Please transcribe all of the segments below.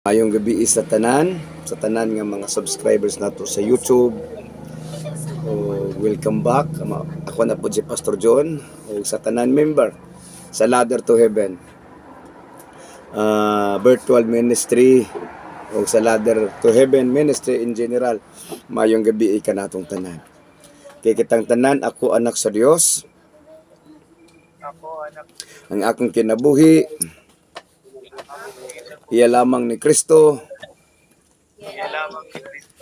Ayong gabi sa tanan nga mga subscribers nato sa YouTube. Welcome back. Ako na po si Pastor John o sa tanan member sa Ladder to Heaven. Virtual ministry o sa Ladder to Heaven ministry in general. Mayong gabi ka natong tanan. Kay kitang tanan, ako anak sa Dios. Ang akong kinabuhi iya lamang ni Kristo.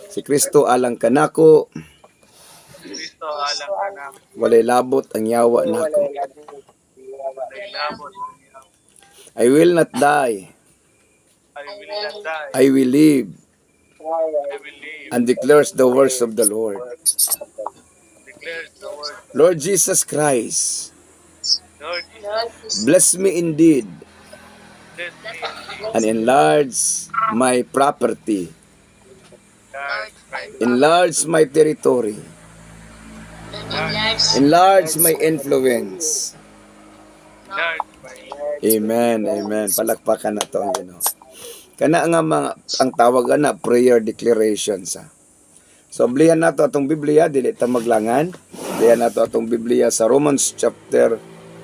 Si Kristo alang kanako. Walay labot ang yawa nako. I will not die. I will live and declares the words of the Lord. Lord Jesus Christ, bless me indeed and enlarge my property. Enlarge my territory. Enlarge my influence. Amen, amen. Palakpakan na to ang Ginoo. Kana nga ang tawagan na prayer declarations. So, blihan nato atong Biblia, dili ta maglangan. Blihan nato atong Biblia sa Romans chapter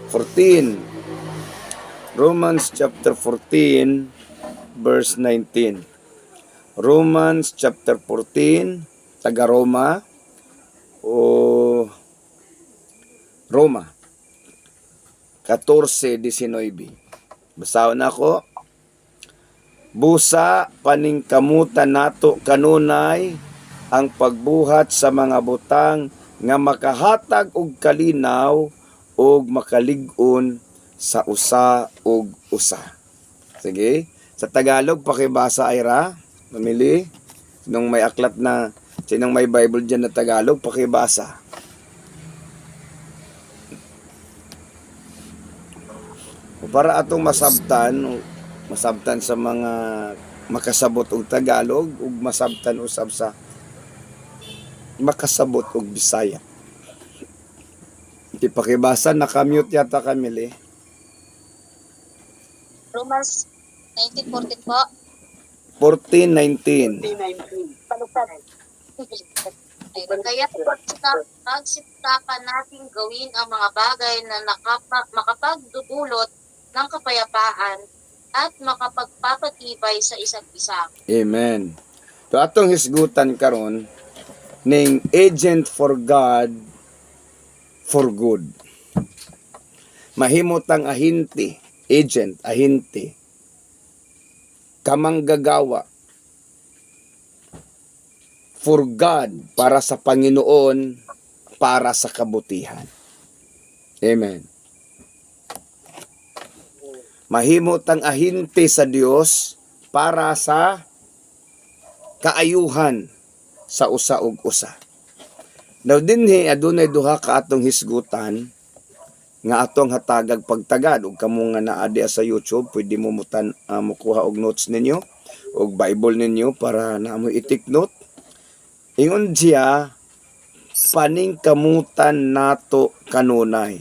14. Romans chapter 14, verse 19. Romans chapter 14, taga Roma o Roma 14:19. Basahon ako. Busa paningkamutan nato kanunay ang pagbuhat sa mga butang nga makahatag og kalinaw og makalig-on sa usa ug usa. Sige, sa Tagalog pakibasa Ira, mamili. Sinong may aklat na, sinong may Bible diyan na Tagalog, pakibasa. Para atong masabtan sa mga makasabot og Tagalog ug masabtan usab sa makasabot og Bisaya. Di pakibasa, naka-mute yata Camille. Romans 19:14 po. 14:19. Kaya pagsikapan natin gawin ang mga bagay na makapagdudulot ng kapayapaan at makapagpapatibay sa isa't isa. Amen. So atong hisgutan karon ning agent for God for good. Mahimutang ahinti, agent, ahinti, kamanggagawa for God, para sa Panginoon, para sa kabutihan. Amen. Mahimutang ahinti sa Dios para sa kaayuhan sa usa ug usa. Now dinhi adunay duha ka atong hisgutan nga atong hatagag pagtagad ug kamo nga naa diha sa YouTube, pwede mo mukuha og notes ninyo og Bible ninyo para namo i-take note. Ingon siya, paningkamutan nato kanunay.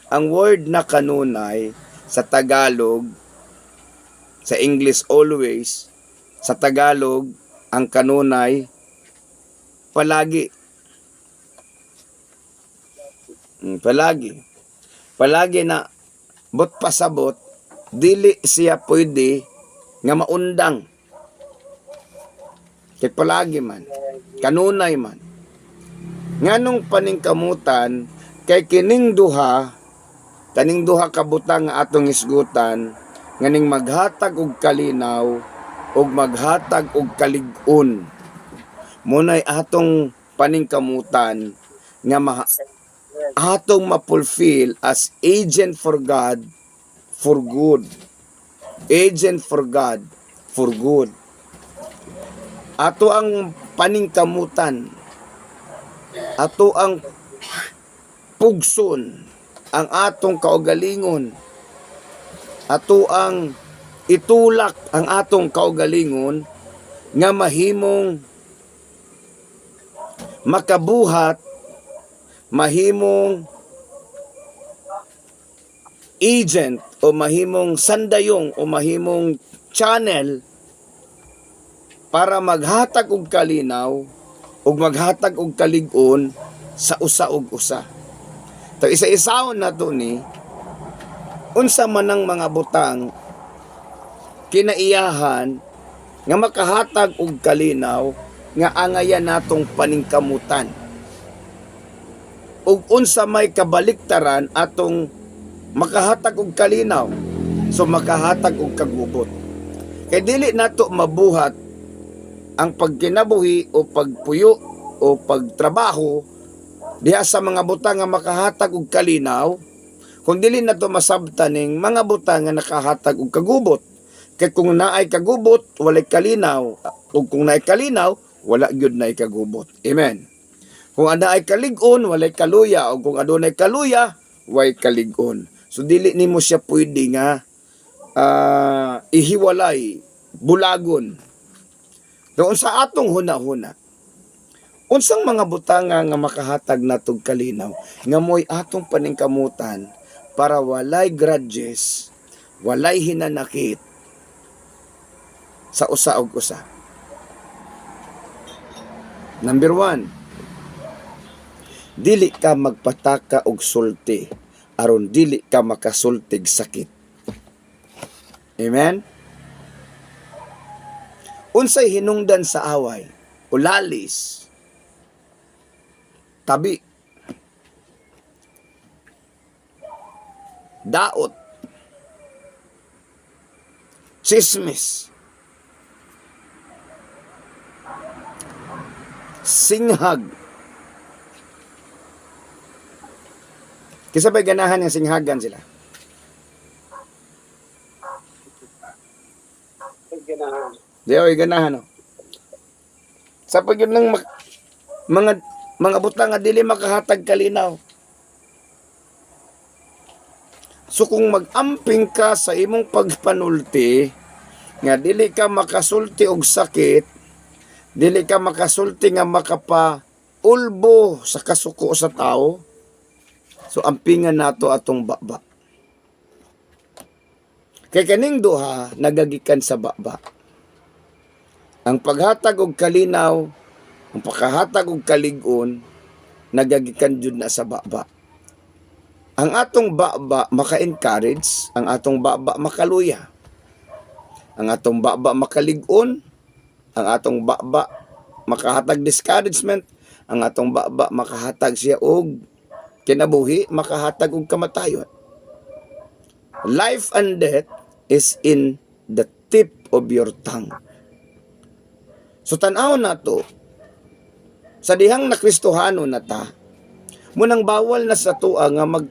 Ang word na kanunay sa Tagalog, sa English always, sa Tagalog ang kanunay palagi. Palagi na bot pasabot, dili siya pwede nga maundang. Kay palagi man, kanunay man. Nganong paningkamutan, kay kining duha kabutang nga atong isgutan, nganing maghatag og kalinaw, og maghatag og kalig-on. Munay atong paningkamutan nga atong ma-fulfill as agent for God for good. Agent for God for good. Ato ang paningkamutan, ato ang pugson, ang atong kaugalingon, ato ang itulak ang atong kaugalingon nga mahimong makabuhat, mahimong agent o mahimong sandayong o mahimong channel para maghatag og kalinaw ug maghatag og kalig-on sa usa ug usa. So isa-isahon nato ni unsa man ang mga butang kinaiyahan nga makahatag og kalinaw nga angayan natong paningkamutan. Ug unsa may kabaliktaran atong makahatag og kalinaw, so makahatag og kagubot. Kay dili nato mabuhat ang pagkinabuhi o pagpuyo o pagtrabaho diha sa mga butang nga makahatag og kalinaw kung dili nato masabtan ning mga butang nga nakahatag og kagubot. Kay kung naay kagubot walay kalinaw, ug kung naay kalinaw wala gyud naay kagubot. Amen. Kung ada ay kalig-on walay kaluya, o kung adunay kaluya way kalig-on. So dili nimo siya pwede nga ihiwalay, bulagon. Doon sa atong huna-huna, unsang mga butang nga makahatag natog kalinaw nga moy atong paningkamutan para walay grudges, walay hinanakit sa usa ug usa. Number 1, dili ka magpataka og sulti aron dili ka makasultig sakit. Amen? Unsay hinungdan sa away, ulalis, tabi, daot, chismis, singhag. Kisa ba'y ganahan ng singhagan sila? Di oy ganahan, no? Sa pag yun ng mga butang nga dili makahatag kalinaw. So kung mag-amping ka sa imong pagpanulti, nga dili ka makasulti og sakit, dili ka makasulti nga makapa-ulbo sa kasuko sa tao, so ampingan nato atong baba. Kay kaning duha nagagikan sa baba. Ang paghatag og kalinaw, ang pagkahatag og kalig-on, nagagikan jud na sa baba. Ang atong baba maka-encourage, ang atong baba makaluya. Ang atong baba makalig-on, ang atong baba makahatag discouragement, ang atong baba makahatag siya og kinabuhi, makahatag og kamatayon. Life and death is in the tip of your tongue. So tan-aw nato sa dihang na Kristohano na ta, munang bawal na sa tuwa nga mag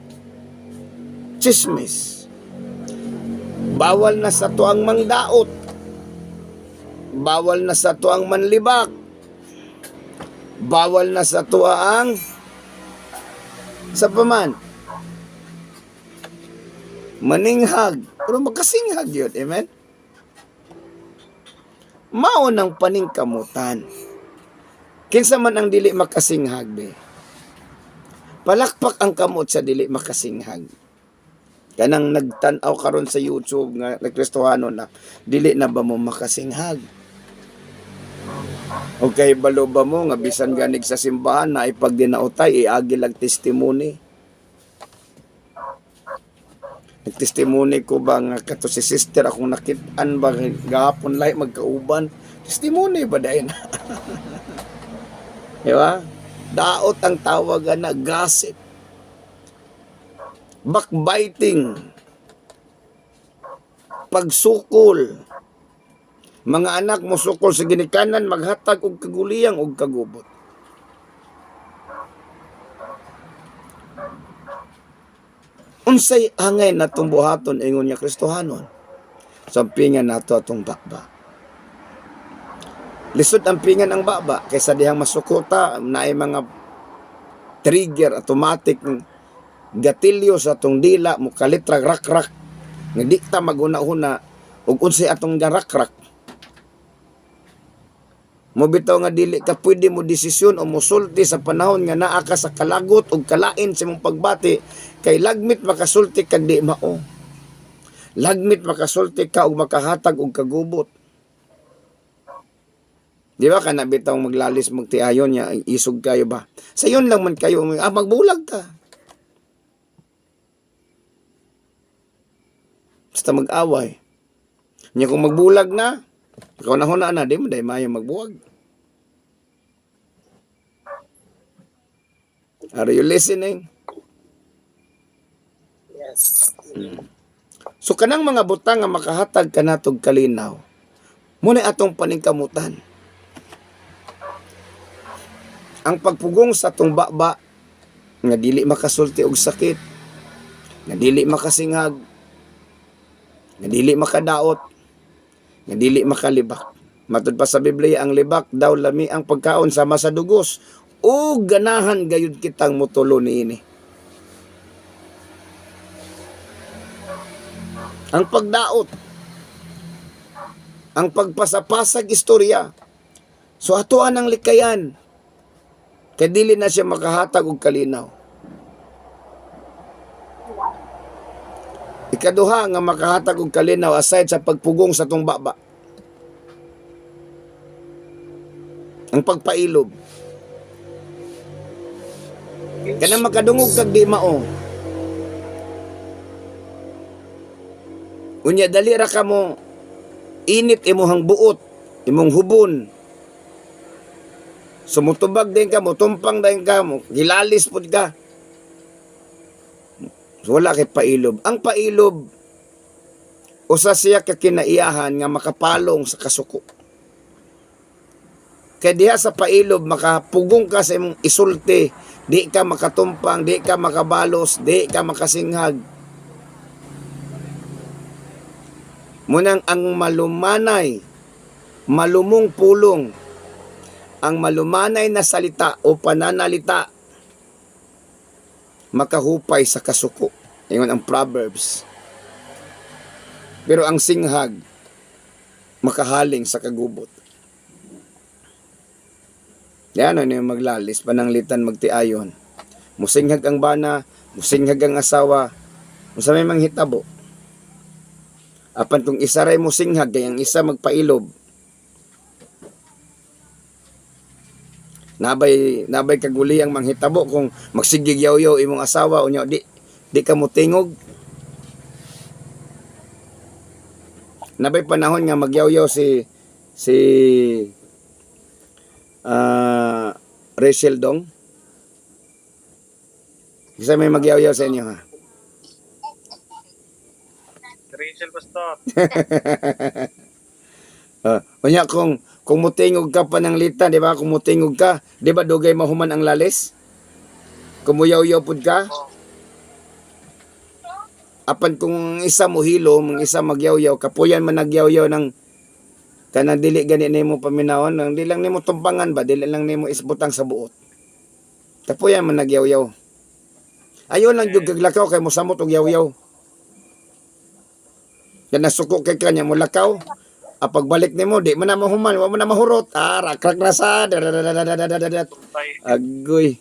chismis. Bawal na sa tuang mangdaot. Bawal na sa tuang manlibak. Bawal na sa tuang sa paman maninghag. Pero magkasinghag yun. Amen? Mao ng paningkamutan. Kinsa man ang dili makasinghag, be? Palakpak ang kamot sa dili makasinghag. Kanang nagtanaw karon sa YouTube nga nagkristohano na, dili na ba mo makasinghag? Okay, balo ba mo nga bisan ganig sa simbahan na ipagdinautay, iagi lang testimony. Nagtestimony ko ba nga kato si sister akong nakitaan ba gahapon lay magkauban? Testimony ba dayon? Diba? Daot ang tawagan na gossip. Backbiting. Pagsukol. Mga anak mo sukol sa ginikanan, maghatag og kaguliyang og kagubot. Unsay angay natong buhaton ingon niya Kristohanon. Sampingan nato atong baba. Lisod ang pingan ang baba kaysa dihang masukuta naay mga trigger automatic gatilyo sa atong dila mo kalitrag rak-rak nga di ta maguna-una ug unsay atong garak-rak. Mo bitaw nga dili ka pwede mo desisyon o mosulti sa panahon nga naa ka sa kalagot ug kalain sa imong pagbati kay lagmit makasulti ka di mao. Lagmit makasulti ka ug makahatag og kagubot. Di ba kana bitaw maglalis magtiayon niya isog kayo ba? Sayon lang man kayo magbulag ka. Basta mag-away. Nya kung magbulag na, ikaw na huna na, di mo dahil mayo magbuwag. Are you listening? Yes. So kanang mga butang nga makahatag kanatog kalinaw, muna atong paningkamutan. Ang pagpugong sa atong baba, nga dili makasulti og sakit, nga dili makasinghag, nga dili makadaot, nga dili makalibak. Matud pa sa Biblia, ang libak daw lami ang pagkaon sama sa dugos, o ganahan gayud kitang motulo niini. Ang pagdaot, ang pagpasapasag istorya, so atoan ang likayan, kay dili na siya makahatag og kalinaw. Ikaduha nga makahatag og kalinaw aside sa pagpugong sa tong baba, ang pagpailob. Kanang makadungog kag di mao. Unya dali ra ka mo init imuhang buot, imong hubon. Sumutubag din ka mo, tumpang din ka mo, gilalis pud ka. So, wala kay pailob. Ang pailob, usa siya ka kinaiyahan nga makapalong sa kasuko. Kaya diha sa pailob, makapugong ka sa imong isulti, di ka makatumpang, di ka makabalos, di ka makasinghag. Munang ang malumanay, malumong pulong, ang malumanay na salita o pananalita, makahupay sa kasuko. Ingon ang Proverbs. Pero ang singhag, makahaling sa kagubot. Yan ano yung maglalis, pananglitan magtiayon. Musinghag ang bana, musinghag ang asawa, musamay manghitabo. Apan kung isa ray musinghag, kaya ang isa magpailob. Nabay kaguli ang manghitabo kung magsigigyaw-yaw imong asawa o di ka mo tingog. Nabay panahon nga magyaw-yaw si Rachel Dong. Isa may magyaw-yaw sa inyo ha. Rachel Pastor. Unya kung mutingog ka pananglitan, di ba? Kung mutingog ka, di ba dugay mahuman ang lalis? Kung muyaw-yaw pud ka. Apan kung isa mo hilom, isa magyaw-yaw, kapuyan man nagyaw-yaw ng kanang dili gani nimo paminawon, nang di lang nimo tumpangan ba, dili lang nimo isbutang sa buot. Kapuyan man nagyaw-yaw. Ayon lang jud gaglakaw kay mosamot og yaw-yaw. Yan nasuko kay kanya mo lakaw. Pagbalik nimo di man na mahuman, wa man na mahurot. Rakrak na sa. Agoy.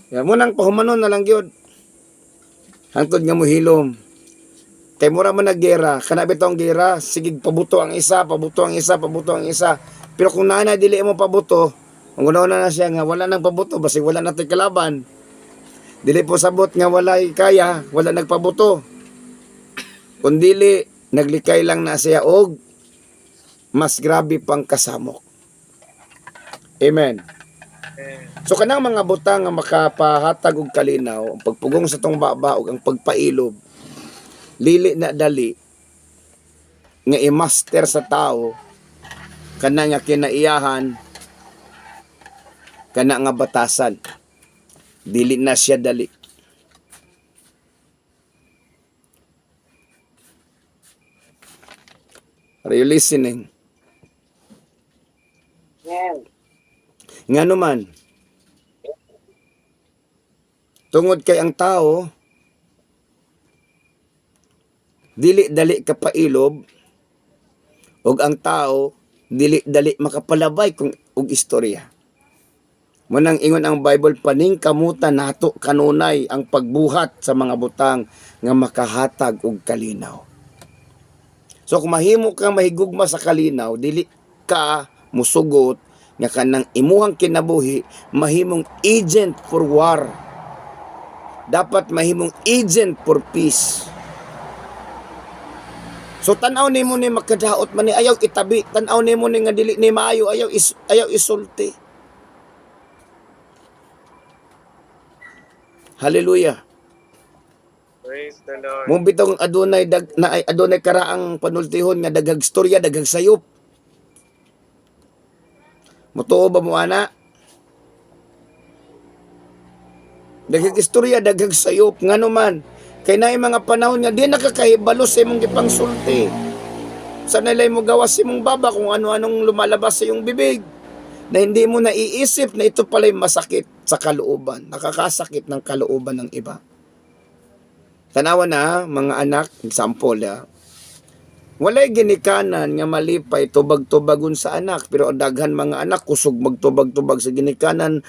Ya mo nang pahumanon na lang gyud. Hangtod nga mo hilom. Kay mura man naggera, kana bitong gera, sige pabuto ang isa, pabuto ang isa, pabuto ang isa. Pero kung naana dili mo pabuto, ang una na siya nga wala nang pabuto, basig wala na tay kalaban. Dili po sabot nga walay kaya, wala nagpabuto. Kung dili naglikay lang na siya og mas grabe pang kasamok. Amen. So kanang mga butang nga makapahatag og kalinaw, ang pagpugong sa tong baba ug ang pagpailob, lili na dali nga i-master sa tao kana nga kinaiyahan, kana nga batasan. Dili na siya dali. Are you listening? Yes. Nga naman, tungod kay ang tao, dili dali kapailob, og ang tao, dili dali makapalabay kung og istorya. Munang ingon ang Bible, paning kamutan nato kanunay ang pagbuhat sa mga butang nga makahatag og kalinaw. So kung mahimo kang mahigugma sa kalinaw, dili ka musugot nga kanang imuhang kinabuhi mahimong agent for war. Dapat mahimong agent for peace. So tan-aw nimo ni makadaot man ni ayaw itabi, tan-aw nimo ni nga dili ni maayo, ayaw isulti. Hallelujah. Praise the Lord. Mong bitong adunay karaang panultihon nga daghag storya, daghag sayop. Mutuo ba mo ana? Daghag istorya, daghag sayop ngano man. Kay naay mga panahon nga di nakakahibalo sa imong gipangsulti. Sa nalay mo gawas sa imong baba kung ano-anong lumalabas sa iyong bibig. Na hindi mo naiisip na ito pala'y masakit sa kalooban. Nakakasakit ng kalooban ng iba. Tanawa na, mga anak, example walay ginikanan nga malipay tubag-tubagon sa anak, pero ang daghan mga anak kusog magtubag-tubag sa ginikanan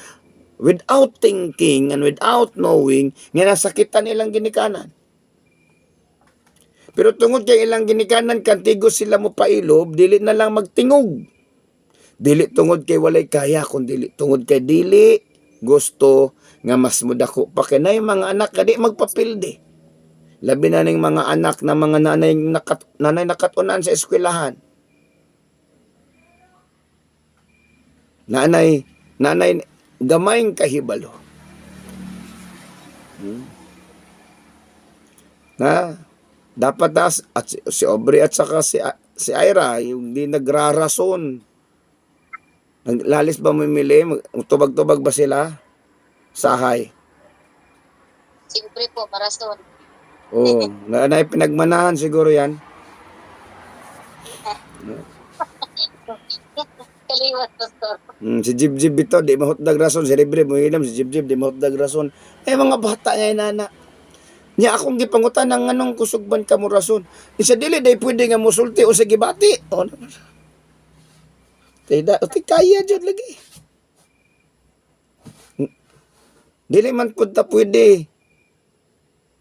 without thinking and without knowing nga nasakitan ilang ginikanan. Pero tungod kay ilang ginikanan kantigo sila mo pailob, dili na lang magtingog. Dili tungod kay walay kaya, kundi tungod kay dili gusto nga mas mudako pa kay nay mga anak kadi magpapildi. Labi na ning mga anak na mga nanay nakatunan sa eskwelahan. Nanay gamayng kahibalo. Na dapat at si Aubrey at saka si Ira yung di nagrarason. Naglalis ba mamili? Tubag-tubag ba sila? Sahay. Siyempre po, marason. Oo. Na pinagmanahan siguro yan. Kaliwat, Pastor. Si Jib ito, di mahutdag rason. Si Libre, muhilam. Si Jib, di mahutdag rason. Mga bata niya, inana. Niya akong gipangutan ng anong kusugban ka mo rason. Isa dili, day pwede nga musulti o sige bati. O naman. Kaya dyan lagi. Dili man punta pwede.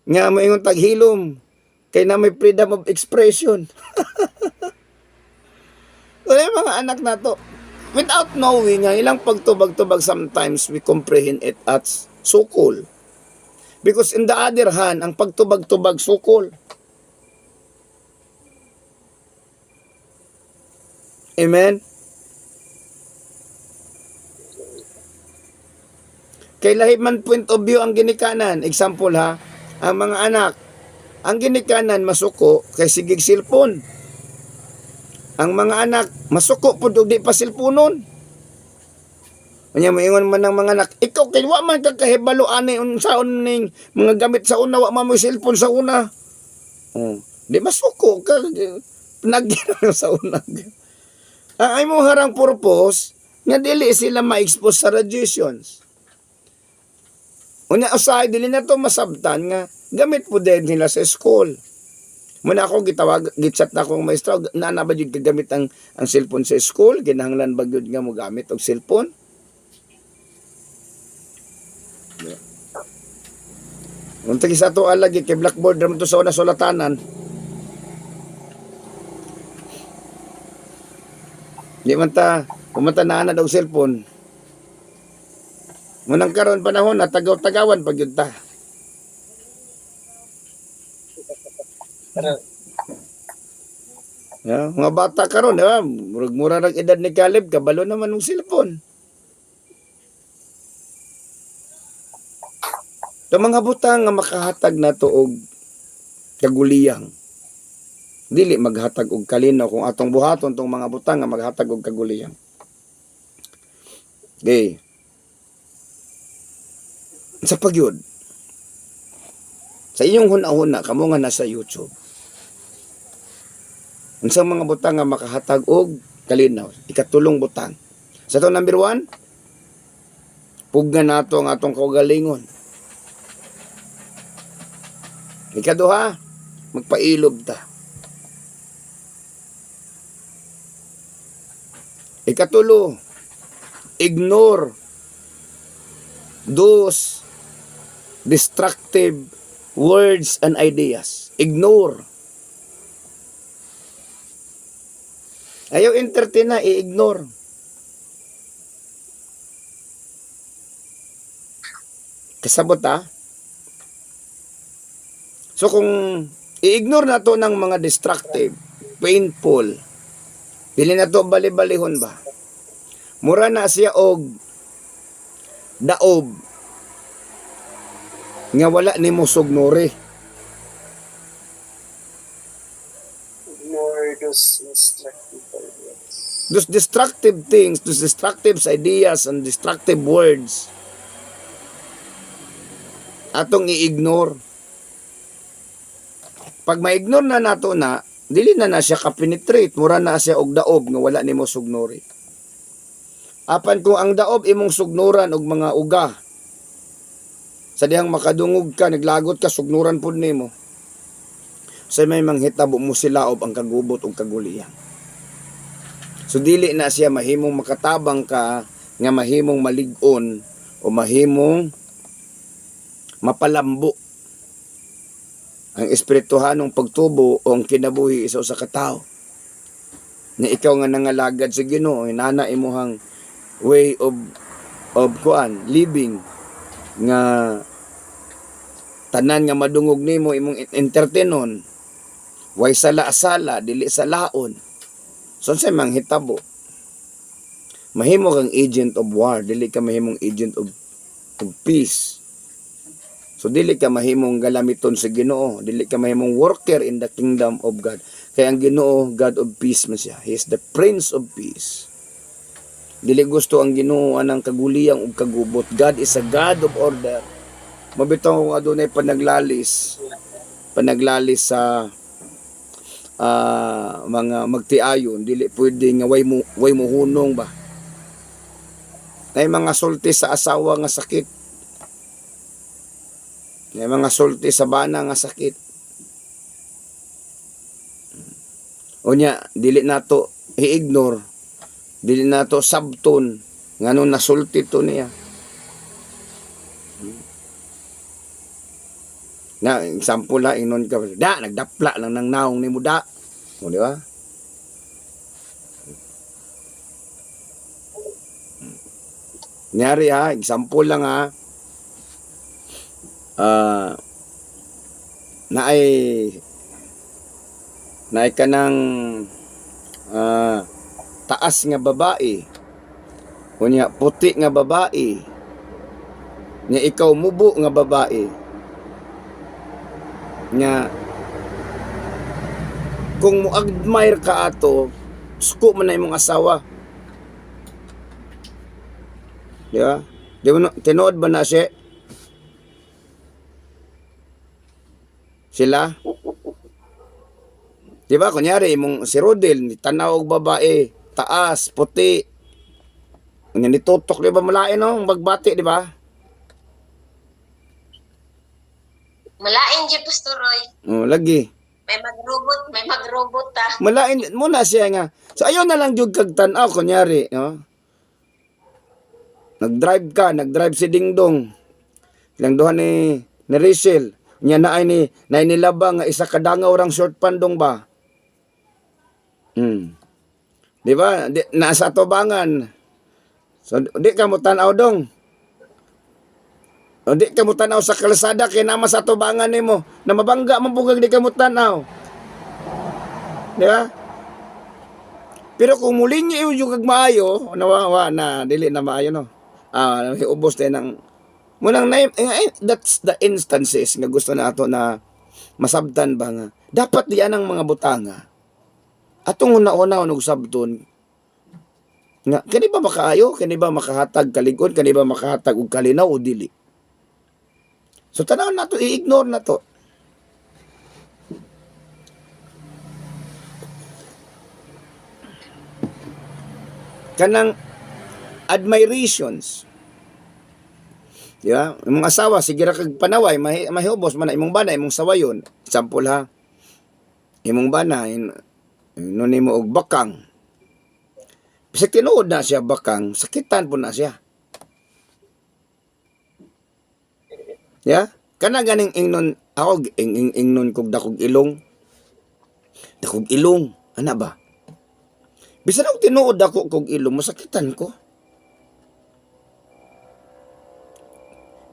Nga mo ingon taghilom. Kay na may freedom of expression. Wala mga anak na to. Without knowing, ilang pagtubag-tubag sometimes we comprehend it as sukol. Because in the other hand, ang pagtubag-tubag sukol. Amen? Kay lahi man point of view ang ginikanan. Example ang mga anak, ang ginikanan masuko kay sigig silpon. Ang mga anak masuko pud og di pa silponon. Anya moingon man ng mga anak, ikaw kay wa man kakahibalo ani unsaon ning mga gamit sa una, wa man mo silpon sa una. Di masuko ka nagyan sa una. Ang ay mo harang purpose nga dili sila ma-expose sa radiations. Unya aside, dili na to masabtan nga gamit po din nila sa school. Muna ako gitchat na akong maestro, na ba yun kagamit ang cellphone sa school? Ginahanglan ba yun nga mo gamit og cellphone? Unta sa to alagi kay blackboard ram to sa una sulatanan. Di man ta pumunta na og cellphone. Munang karon panahon na tagaw-tagawan pag yun ta. Mga bata karon, di ba? Murag-mura ng edad ni Caleb, kabalo naman ng cellphone. Ito mga butang nga makahatag na to og kaguliyang. Dili maghatag og kalinaw kung atong buhaton tong mga butang nga maghatag og kaguliyang. Okay. Sa pagyud, sa inyong huna-huna, kamo nga nasa YouTube, unsang mga butang nga makahatag og kalinaw, ikatulong butang. Sa to number 1, pugna nato ang atong kaugalingon. Ikaduha, magpailob ta. Ikatulo, ignore those destructive words and ideas. Ignore. Ayaw entertain na, i-ignore. Kasabot ha? So kung i-ignore na to ng mga destructive, painful, dili na to bali-balihon ba? Mura na siya og daob nga wala nimo sugnori. Ignore those instructive ideas. Those destructive things, those destructive ideas and destructive words, atong i-ignore. Pag ma-ignore na nato na, dili na siya ka-penetrate, mura na siya og daob nga wala nimo sugnori. Apan kung ang daob imong sugnuran og mga uga, sa dihang makadungog ka, naglagot ka, sugnuran pud nimo. Sa may manghitabo mo silaob ang kagubot o kaguliyan. So dili na siya mahimong makatabang ka, nga mahimong malig-on o mahimong mapalambo ang espirituhanong pagtubo o ang kinabuhi isa sa katao. Na ikaw nga nangalagad sa Ginoo, inana imuhang way of living nga tanan nga madungog nimo imong entertainon, way sala-sala dili sa laon. So sa manghitabo, mahimo kang agent of war, dili ka mahimong agent of peace. So dili ka mahimong galamiton sa Ginoo, dili ka mahimong worker in the kingdom of God. Kaya ang Ginoo, God of peace man siya. He is the Prince of Peace. Dili gusto ang Ginoo anang kaguliyang ug kagubot. God is a God of order. Mabitaw kung adunay panaglalis sa mga magtiayon, dili pwede nga way mo hunong ba. May mga sulti sa asawa nga sakit. May mga sulti sa bana nga sakit. Unya, dili nato i-ignore, dili nato sabton ngano nasulti to niya. Na example la inon ka, nagdapla lang ng naong ni muda. O di ba? Nyari ha, example lang ha. Naay ka ng taas nga babae, unya puti nga babae, nya ikaw mubo nga babae, nya kung mo admire ka ato, suko man na imong asawa, di ba? Di mo tinuod ba na siya? Sila? Di ba? Kunyari, imong si Rodel, tanaw og babae, taas, puti. Kunya nitutok, di ba malain no? Magbati, di ba? Malain dyan, Pastor Roy. Oh, lagi. May mag-robot ta. Malain mo na siya nga. So, ayaw na lang jud kag tanaw, kunyari, no? Nag-drive si Dingdong. Ilang duha ni Rachel. Nya na ay nilabang nga isa kadangaw orang short pandong ba? Di ba? Nasa tubangan. So, di ka mo tanaw dong. O di ka mo tanaw sa kalsada kay nama sa tubangan nimo. Na mabangga man pugag di ka mo tanaw. Di ba? Pero kung muling yung kag maayo, nawawa na, dili na maayo no. Ubos din ng munang that's the instances nga gusto na ato na masabtan ba nga. Dapat diyan ang mga butanga. Atong una-una og sabton nga kani ba makaayo, kani ba makahatag kalig-on, kani ba makahatag og kalinaw o dili. So tanaw nato i-ignore na to. Kanang admirations. Di ba? Imong asawa, sige ra kag panaway, mahubos man na imong bana, imong sawayon. Example ha. Imong bana, nun nimo og bakang. Bisag tinuod na siya bakang, sakitan po na siya. Ya? Kana ganing ingnon, ako ingnon kog dakog ilong. Dakog ilong, ana ba? Bisan og tinuod ako kog ilong, masakitan ko.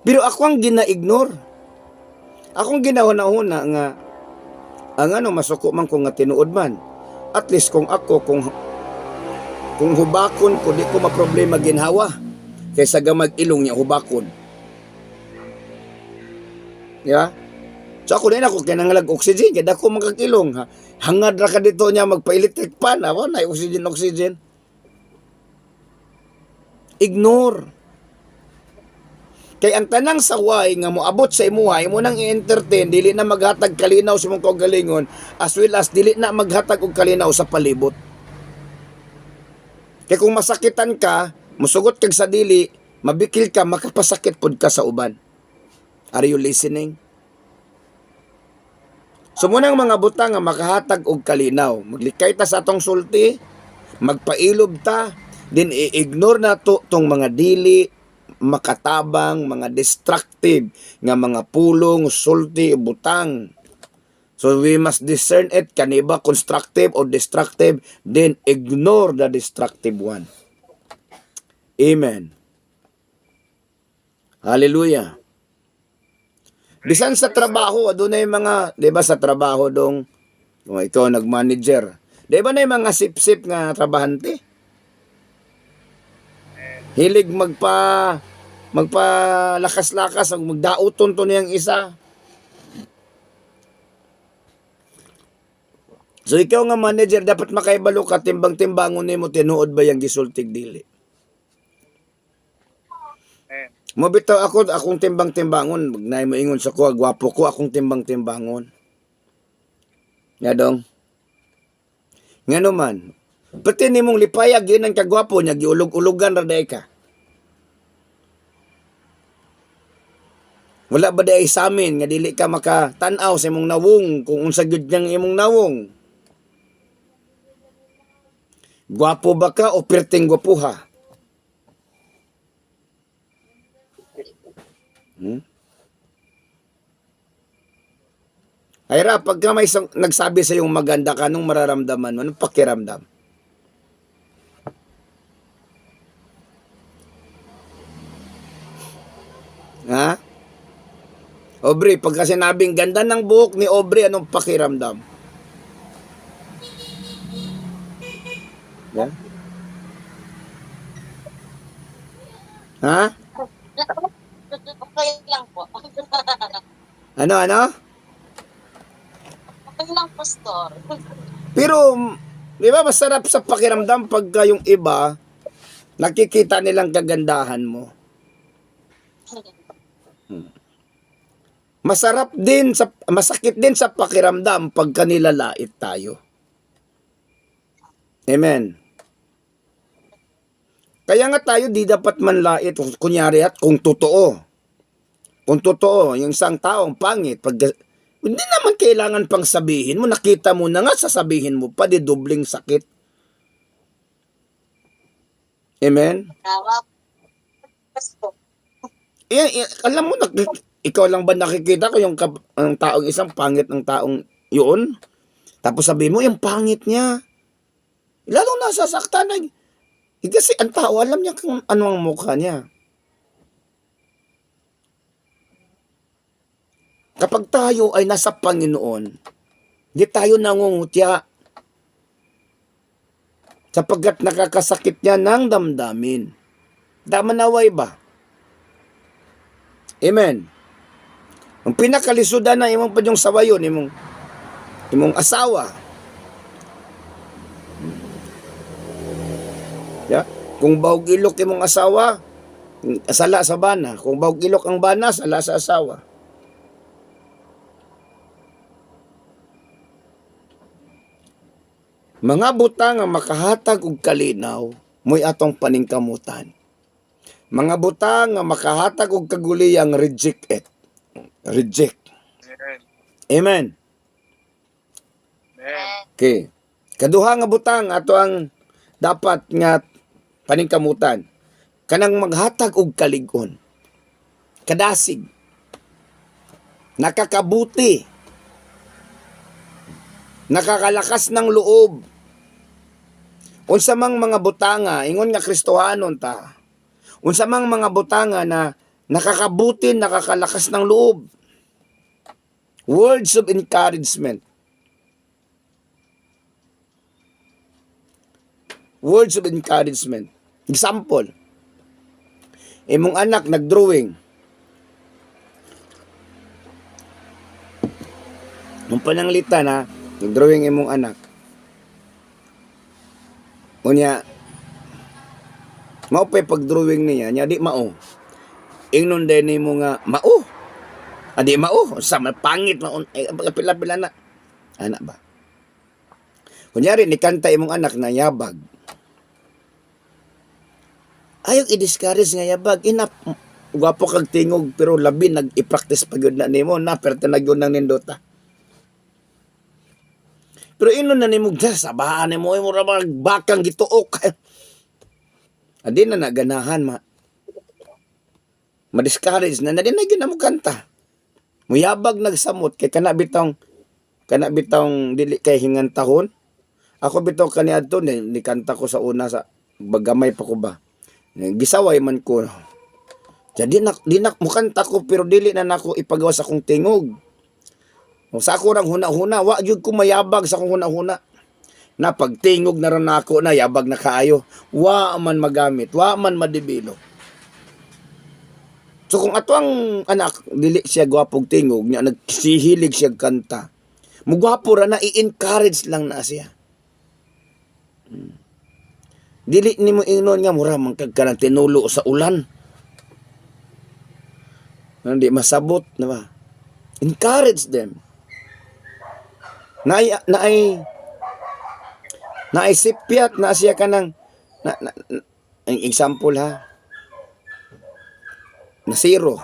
Pero ako ang gina-ignore. Akong ginahuna-huna nga ang masuko man ko nga tinuod man. At least kung ako, kung hubakon ko, di ko maproblema ginhawa. Kaysa gamag ilong niya hubakon. Yeah? So ako din ako kinangalag oxygen, kaya ako magkakilong. Ha? Hangad ra ka dito niya magpa-electric fan. Ako na oxygen. Ignore. Kay ang tanang saway nga moabot sa imuha, imo nang i-entertain, dili na maghatag kalinaw sa imong kaugalingon, as well as dili na maghatag og kalinaw sa palibot. Kay kung masakitan ka, musugot kag sa dili, mabikil ka, makapasakit pod ka sa uban. Are you listening? So munang mga butang nga makahatag og kalinaw, maglikay ta sa atong sulti, magpailob ta, din i-ignore na to tong mga dili makatabang, mga destructive nga mga pulong, sulti, butang. So we must discern it, kaniba constructive or destructive, then ignore the destructive one. Amen. Hallelujah. Bisan sa trabaho, doon na yung mga, di ba sa trabaho dong, ikaw nag-manager, di ba na yung mga sip-sip nga trabahante? Hilig magpalakas-lakas, magdauton to niyang isa. So ikaw nga manager, dapat makaibalo ka, timbang-timbangon nimo tinuod ba yung gisultig dili? Mo bitaw akong timbang-timbangon, magnay mo ingon sa ko, gwapo ko akong timbang-timbangon. Nga dong. Nga naman, pati nimong lipayag yun ang kagwapo niya, giulog-ulogan ra day ka. Wala ba day sa amin nga dili ka makatanaw sa imong nawong kung unsa gyud niyang imong nawong? Gwapo ba ka o perting gwapuha? Ayra, pagka may nagsabi sa iyong maganda ka, anong mararamdaman mo? Anong pakiramdam? Ha? Aubrey, pagka sinabing ganda ng buhok ni Aubrey, anong pakiramdam? Yeah? Ha? Okay lang po. Ano? Okay lang, Pastor. Pero, di ba masarap sa pakiramdam pagka yung iba, nakikita nilang kagandahan mo. Masakit din sa pakiramdam pagka nilalait tayo. Amen. Kaya nga tayo di dapat manlait, kunyari at kung totoo. Kung totoo, yung isang taong pangit, hindi naman kailangan pang sabihin mo, nakita mo na nga, sasabihin mo pa, di dobling sakit. Amen? Tama, Pastor. Alam mo, ikaw lang ba nakikita ko yung ang taong isang pangit ng taong yun? Tapos sabihin mo, yung pangit niya. Lalong nasasaktan na. Kasi ang tao, alam niya kung ano ang mukha niya. Kapag tayo ay nasa Panginoon, di tayo nangungutya. Sapagkat nakakasakit niya ng damdamin. Damanaway ba? Amen. Ang pinakalisudan na imong pa yung sawayon, imong asawa. Yeah? Kung bahog ilok imong asawa, sala sa bana. Kung bahog ilok ang bana, sala sa asawa. Mga butang nga makahatag og kalinaw, mo'y atong paningkamutan. Mga butang nga makahatag og kaguliyang reject it. Reject. Amen. Okay. Kaduha nga butang ato ang dapat nga paningkamutan. Kanang maghatag og kalig-on. Kadasig. Nakakabuti. Nakakalakas ng loob. Unsa mang mga butanga, ingon nga Kristohanon ta. Unsa mang mga butanga na nakakabuti, nakakalakas ng loob. Words of encouragement. Words of encouragement. Example, imong anak nagdrawing. Nung pananglitan ha, nagdrawing imong anak. Unya, mao pa'y pagdrawing niya, niya di mao. Ingnon din ni mo nga, mao. Adi mao, sa pangit mao. Pila-pila na. Anak ba? Kunyari, nikanta imong anak na yabag. Ayaw i-discourage nga yabag. Gwapo kag tingog, pero labi nag-i-practice pag yun na nimo na, pero tinagyon ng nindota. Pero inon na nimo, sabahan nimo, mo ramang bakang gituok. Adi na naganahan, ma-discourage na din na mo kanta. Muyabag nagsamot, kay kana bitong dili kay hingantahon. Ako bitong kaniadto, ni kanta ko sa una, sa bagamay pa ko ba. Gisaway man ko. Jadi di na mukanta ko pero dili na nako ipagawa sa akong tingog. O sa ako rang huna-huna, wa jud ko mayabag sa akong huna-huna. Na pagtingog na ron ako na yabag na kaayo, wa man magamit, wa man madibilo. So kung ato ang anak dili siya gwapog tingog, nya nagsihilig siya kanta. Mugwapo ra na i-encourage lang na siya. Dili nimo ingnon nga mura man kag kanang tinulo sa ulan. Hindi masabot na ba? Encourage them. Naay sipyat na siya kanang ang example ha. Na zero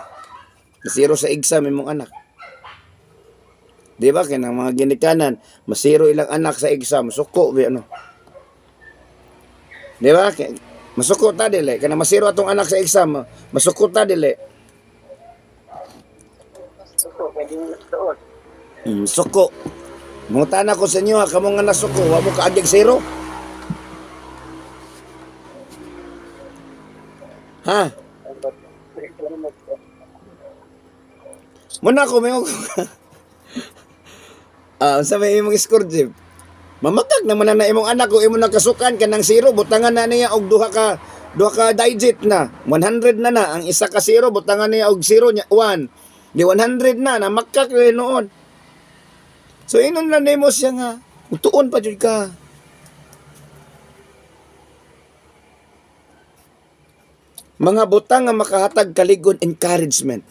sa exam imong anak. Di ba kanang mga ginikanan, masiro ilang anak sa exam, suko bi ano. Di ba? Masuko ta dili. Kana masiro atong anak sa exam, masuko ta dili. Suko, pwede mo doon. Suko. Mungutana ko sa inyo ha, kamo nga nasuko, wa mo kaagig zero? Ha? Muna ko, may sa may imong score, Jim. Mamakag naman na imong anak ko, imong nakasukan ka ng zero, butangan na niya og duha ka digit na. 100 na ang isa ka zero, butangan niya og 0 niya 1. Di 100 na makak noon. So inon lang nimo siya nga, tuon pa jud ka. Mga butang nga makahatag kaligon encouragement.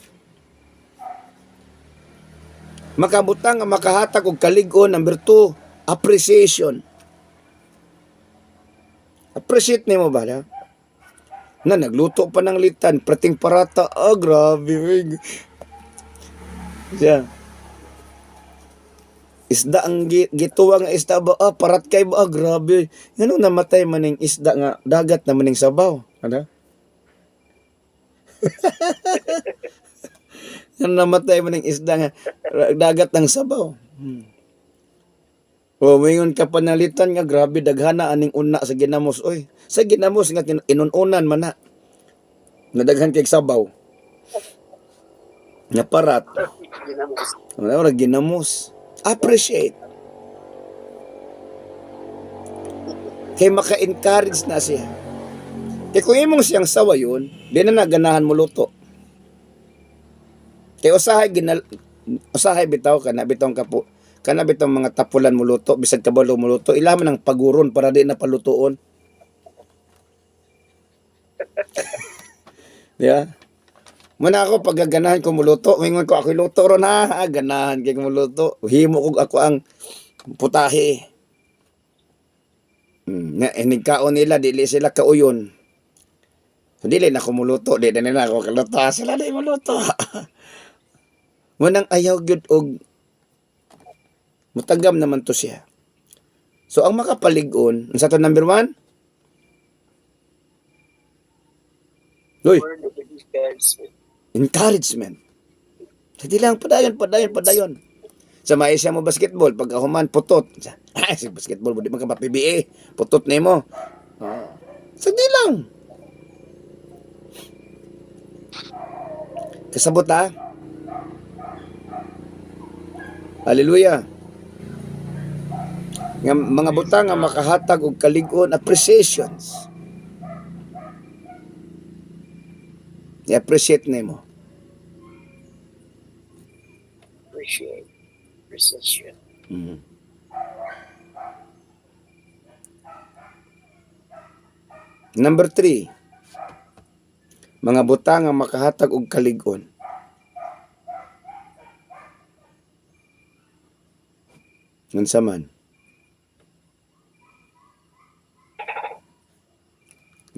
Makabutang nga makahatag og kaligon number 2, appreciation. Appreciate nimo ba na? Na nagluto pa ng litan, prating parata. Grabe. Siya. Isda ang gituwa nga isda ba? Parat kay ba? Grabe. Ngano namatay maning isda nga dagat na maning sabaw? Ano? Ngano namatay maning isda nga dagat ng sabaw? O, mayon ka panalitan nga, grabe, daghana aning una sa ginamos. Oy, sa ginamos nga, inununan man na. Nadaghan kay sabaw. Nga parat. Wala, ginamos. Appreciate. Kay maka-encourage na siya. Kay kung imong siyang sawa yun, di na naganahan mo luto. Kay usahay bitaw ka na, bitong kapo. Kana bitong mga tapulan mo luto, bisag kabalo mo luto, ilaman ng paguron para di na palutuon. Yeah. Muna ako paggaganahan ko muluto, mingon ko ako luto ron ha, ganahan kay muluto. Himo ko ako ang putahe. Nigkaon nila, dili sila kauyon. So, dili na ko muluto, di na nila ako kaluto, sila di muluto. Munang ayaw gyud og mutagam naman to siya. So, ang makapalig-on, sa to number 1? Uy, encouragement. Hindi lang, padayon. Sa maisya mo basketball, pag ahuman, putot. Si basketball, di man ka pa-PBA. Putot na mo. Hindi lang. Kasabot ha? Hallelujah. Nga mga butang nga makahatag og kalig-on appreciations. I-appreciate nimo. Appreciate. Precision. Mm. Number 3. Mga butang nga makahatag og kalig-on. Unsa man?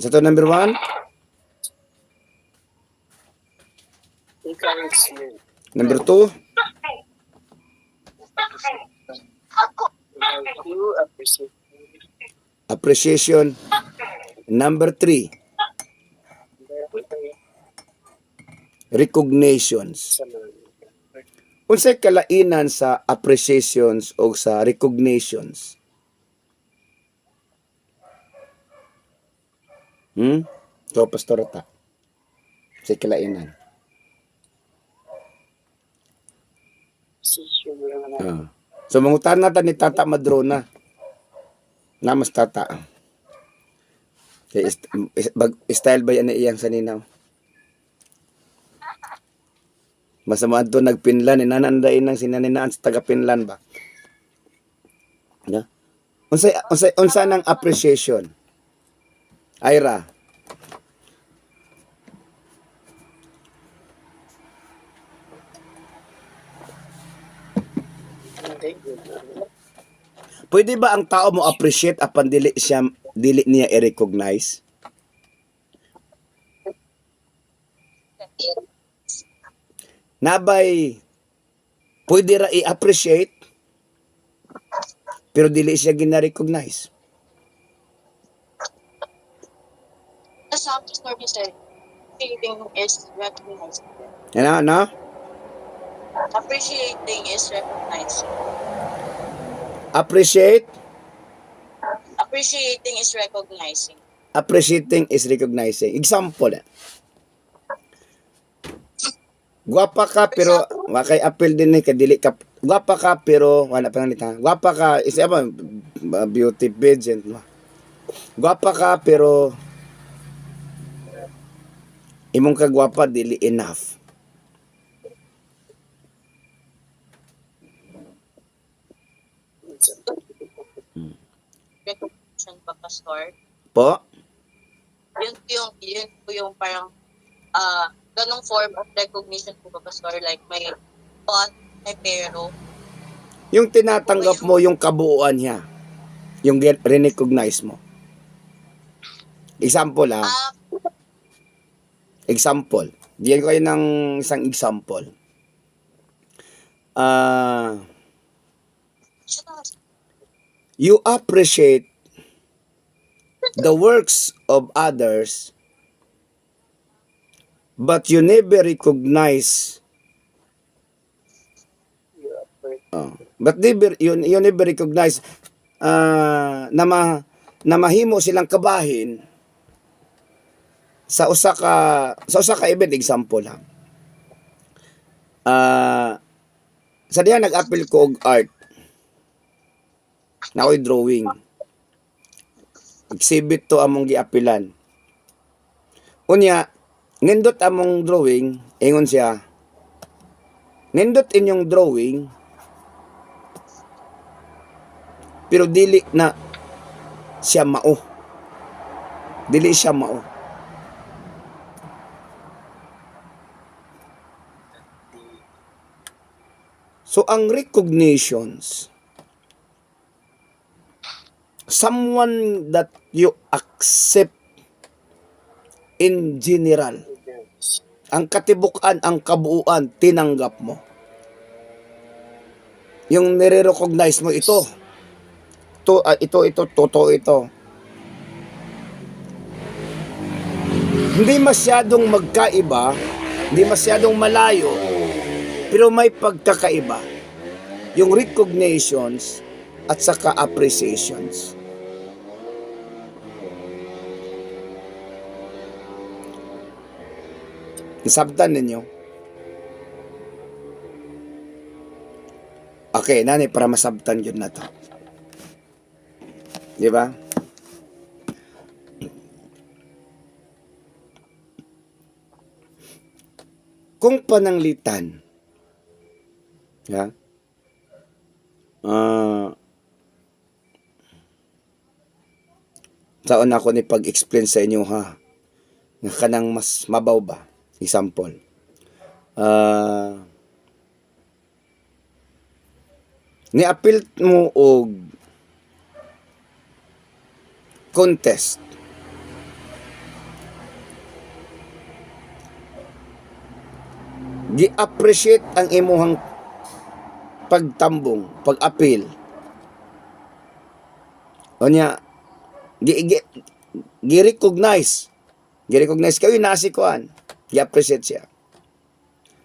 Sa to number 1? Encouragement. Number 2? You appreciate. Appreciation. Number 3, recognitions. Sa mga Unsay kalainan sa appreciations o sa recognitions? So, Pastor ta. Unsay kalainan? precision lang na. So, mangutan natin ni Tata Madrona. Na mas Tata. Kay style ba yan na iyang saninaw? Masama ito nag-Finland, inanandain ng sinaninaan sa taga-Finland ba? Yeah? Unsa ng appreciation? Ira. Hindi good. Pwede ba ang tao mo appreciate apan dili niya i-recognize? Nabay pwede ra i-appreciate pero dili siya gina-recognize. Some story said, appreciating is recognized. Ano? Appreciating is recognized. Appreciating is recognizing. Appreciating is recognizing. Example. Gwapa ka pero wakay appeal din ni kadili ka. Gwapa ka pero wala pa nalita. Gwapa ka isa ba beauty pageant mo. Gwapa ka pero imong kagwapa dili enough. Recognition pa, Pastor. Po? Yun po yung parang ganong form of recognition po ba, Pastor? Like may pot, may pero. Yung tinatanggap mo yung kabuuan niya. Yung recognize mo. Example ha. Example. Diyan ko kayo ng isang example. You appreciate the works of others, but you never recognize. You never recognize na mahimo silang kabahin sa usa ka event. Example lang. Sa diha nag-appeal ko og art. Na ako'y drawing. Exhibit to among giapilan. Unya, nindot among drawing, ingon siya, nindot inyong drawing, pero dili na siya mao. Dili siya mao. So, ang recognitions, someone that you accept in general. Ang katibukan, ang kabuuan, tinanggap mo. Yung nire-recognize mo, ito, totoo ito. Hindi masyadong magkaiba, hindi masyadong malayo, pero may pagkakaiba. Yung recognitions at saka appreciations. Isabtan ninyo. Okay, nani, para masabtan yun na to. Di ba? Kung pananglitan, ya, taon ako ni pag-explain sa inyo ha, nga kanang mas mabaw ba? Example. Ni-appeal mo og contest. Gi-appreciate ang imuhang pagtambong, pag-appeal. O niya, gi-recognize. Gi-recognize kayo, nasikuan. Gi-appreciate siya.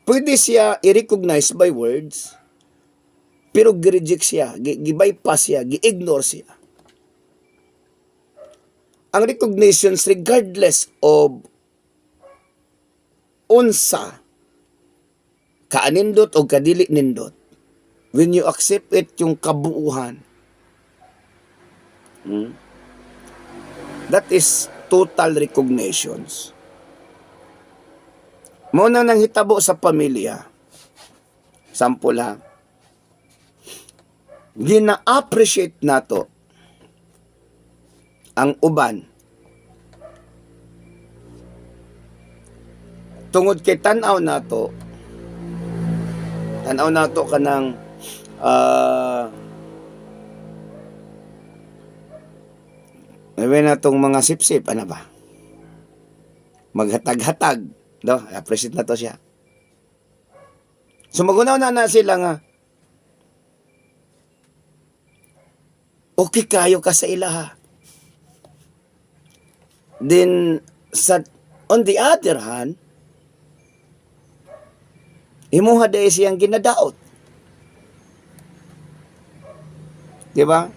Pwede siya i-recognize by words, pero gi-reject siya, gi-bypass siya, gi-ignore siya. Ang recognitions regardless of unsa kaanindot o kadili nindot, when you accept it yung kabuuhan, that is total recognitions. Muna nang hitabo sa pamilya, sample ha, gina-appreciate nato ang uban tungod kay tanaw nato kanang may natong mga sip-sip, ano ba? Maghatag-hatag. Do, appreciate na to siya. So magunaw na sila nga, okay kayo ka sa ilaha. Then, on the other hand, imuha dahil siyang ginadaot. Diba?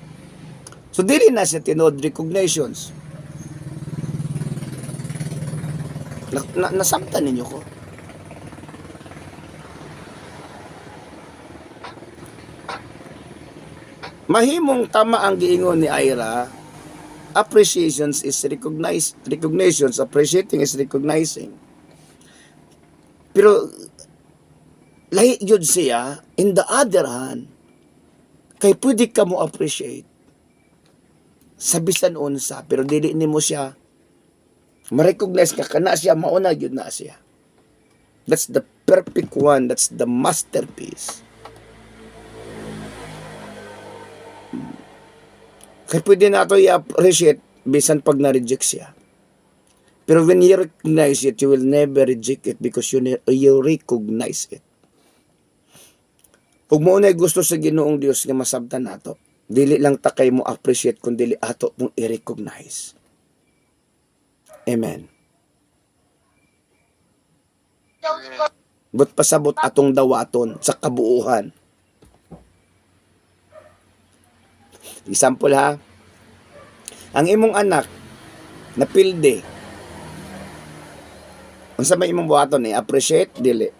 So, dili na siya tinod recognitions. Nasabtan ninyo ko. Mahimong tama ang giingon ni Ira, appreciations is recognitions, appreciating is recognizing. Pero, lahi yun siya, in the other hand, kay pwede ka mo appreciate sa bisan unsa, pero dili ni mo siya ma-recognize ka kana siya, mauna yun na siya. That's the perfect one, that's the masterpiece. Kaya pwede na ito i-appreciate bisan pag na-reject siya. Pero when you recognize it, you will never reject it because you recognize it. Kung mo na gusto sa Ginoong Dios nga masabtan nato, dili lang takay mo appreciate, kundi dili ato mong i-recognize. Amen. But pasabot atong dawaton sa kabuuhan. Example ha, ang imong anak na pilde, unsa may imong buhaton appreciate dili?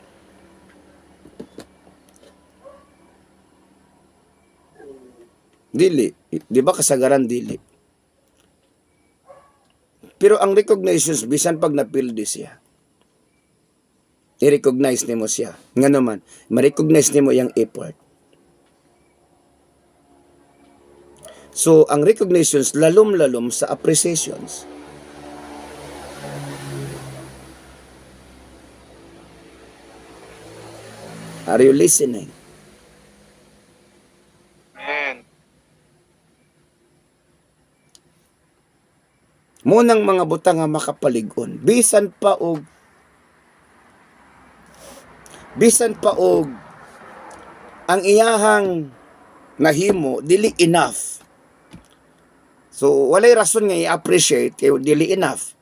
Dili, di ba kasagaran dili? Pero ang recognitions bisan pag napildi siya, i-recognize nimo siya. Nga naman, ma-recognize nimo yung effort. So, ang recognitions lalom-lalom sa appreciations. Are you listening? Amen. Munang mga butang nga makapalig-on, bisan pa og ang iyahang nahimo dili enough. So walay rason nga i-appreciate kay dili enough.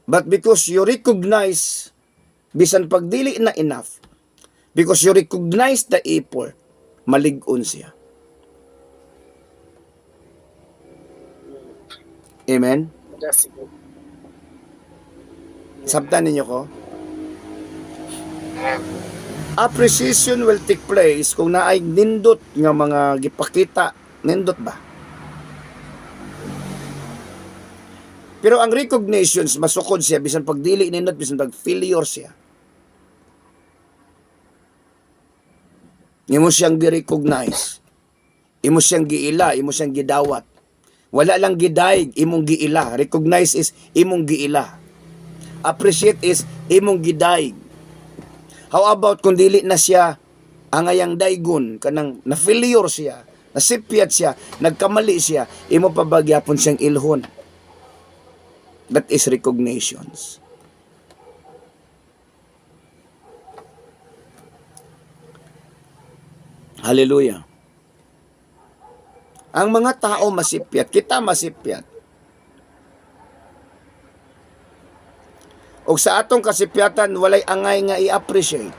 But because you recognize bisan pag dili na enough, because you recognize the effort, malig-on siya. Amen? That's good. Sabtan ninyo ko? Appreciation will take place kung naay nindot nga mga gipakita, nindot ba? Pero ang recognitions masukod siya bisan pagdili nindot, bisan pag failure siya. Imo siyang gi-recognize. Imo siyang giila, imo siyang gidawat. Wala lang gidaig, imong giila. Recognize is imong giila. Appreciate is imong gidaig. How about kung dili na siya angayang daygon, kanang na-failure siya, nasipyat siya, nagkamali siya, imo pabagyapon siyang ilhon. That is recognitions. Hallelujah. Ang mga tao masipyat, kita masipyat. O sa atong kasipyatan, walay angay nga i-appreciate.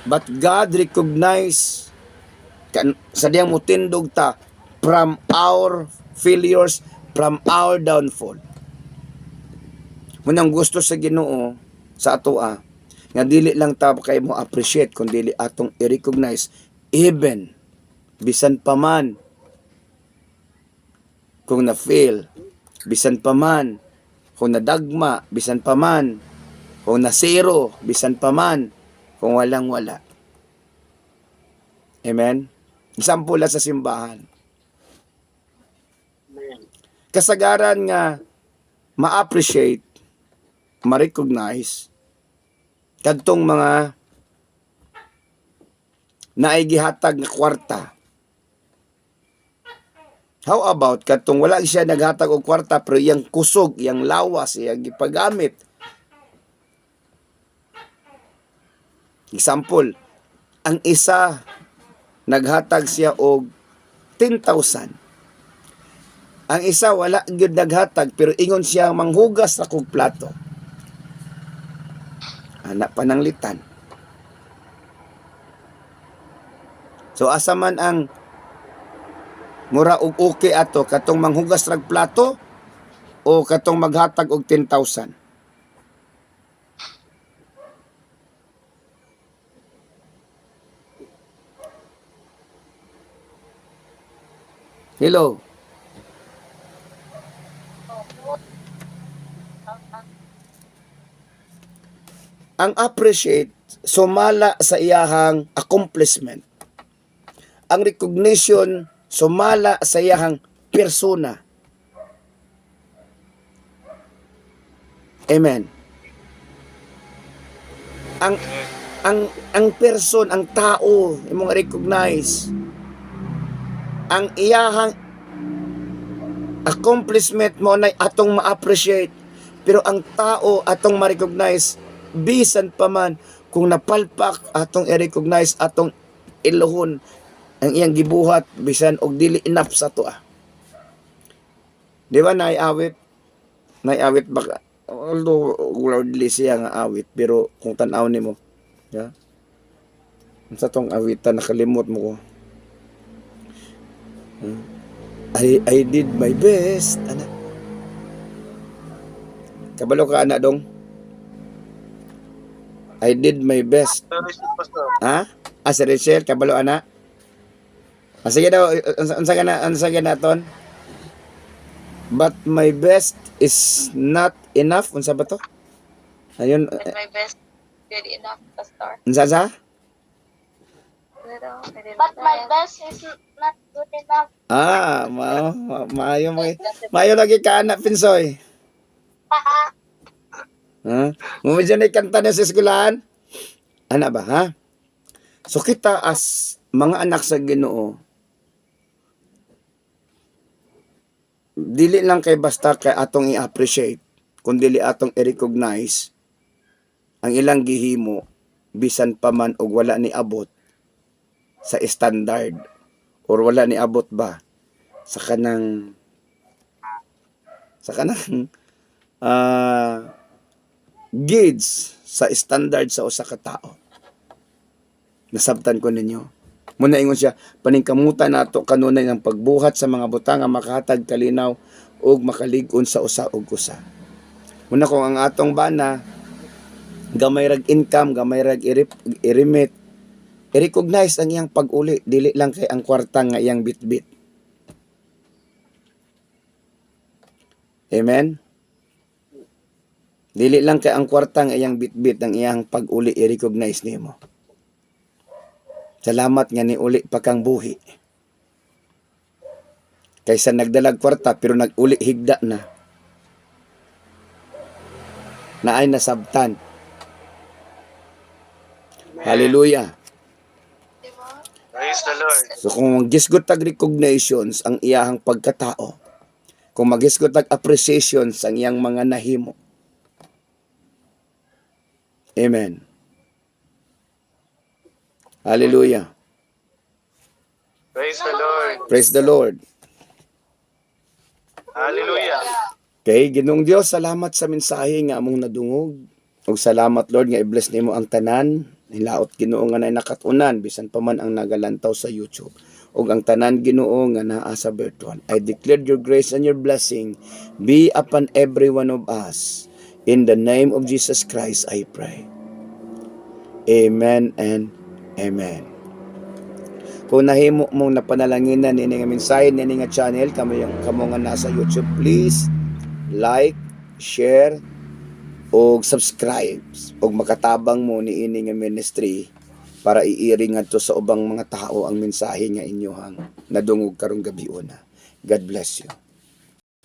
But God recognize sa diyang mutindog ta from our failures, from our downfall. Munang gusto sa Ginoo sa atoa, nga dili lang ta kay mo appreciate, kung dili atong i-recognize, even bisan pa man kung na-fail, bisan pa man kung nadagma, bisan pa man kung na-zero, bisan pa man kung walang-wala. Amen? Example sa simbahan. Amen. Kasagaran nga ma-appreciate, ma-recognize kadtong mga naigihatag na kwarta. How about katong wala siya naghatag og kwarta pero iyang kusog, iyang lawas, iyang gipagamit. Example, ang isa naghatag siya og 10,000. Ang isa wala gyud naghatag pero ingon siya manghugas sa kog plato. Anak pananglitan. So asa man ang mura og okay ato katong manghugas rag plato o katong maghatag og 10,000? Hello. Ang appreciate sumala sa iyahang accomplishment. Ang recognition sumala sa iyahang persona. Amen. Ang person, ang tao imong recognize. Ang iyahang accomplishment mo na atong ma-appreciate. Pero ang tao atong ma-recognize bisan pa man kung napalpak atong i-recognize, atong iluhon ang iyang gibuhat bisan og dili enough sa to. Di ba naiawit? Naiawit ba? Although worldly siya nga awit, pero kung tan-aw nimo, yeah? Sa tong awitan nakalimot mo ko. I did my best, anak. Kabalo ka, anak dong? I did my best. Ha? Si Rachel, kabalo, anak? Sige daw, unsa na ton? But my best is not enough. Unsa ba to? Ayun. But my best good enough, Pastor. Unsa? But my best is not good enough. Maayo lagi ka, anak, Pinsoy. Ha? Mumidyo na ikanta na sa eskwelahan? Ana ba, ha? So kita as mga anak sa Ginoo, dili lang kay basta kay atong i-appreciate, kundi atong i-recognize ang ilang gihimo bisan pa man og wala ni abot sa standard or wala ni abot ba sa kanang gauge sa standard sa usa ka tao. Nasabtan ko ninyo. Muna ingon siya, paningkamutan nato kanunay ng pagbuhat sa mga butang nga makahatag kalinaw ug makalig-on sa usa ug usa. Muna kung ang atong bana gamay rag income, gamay rag i-remit, i-recognize ang iyang pag-uli, dili lang kay ang kwarta nga iyang bitbit. Amen? Dili lang kay ang kwarta nga iyang bitbit, ang iyang pag-uli, i-recognize nimo. Salamat nga ni uli pa kang buhi. Kaysa nagdalag kwarta pero nag-uli higda na. Naay nasabtan. Hallelujah. Praise the Lord. So kung gisgot tag recognitions ang iyahang pagkatao, kung magisgot tag appreciations ang iyang mga nahimo. Amen. Hallelujah. Praise the Lord. Praise the Lord. Hallelujah. Okay, Ginoong Dios, salamat sa mensahe nga among nadungog. Ug salamat Lord nga i-bless nimo ang tanan. Nilaot Ginoo nga nay nakatunan bisan pa man ang nagalantaw sa YouTube. Ug ang tanan Ginoo nga naa sa virtual. I declare your grace and your blessing be upon every one of us. In the name of Jesus Christ I pray. Amen and amen. Kung nahimo mong napanalanginan nini nga mensahe nini nga channel kamo nga nasa YouTube, please like, share o subscribe o makatabang mo ni ini nga ministry para iiri ngadto sa ubang mga tao ang mensahe nga inyohang nadungog karong gabi una. God bless you.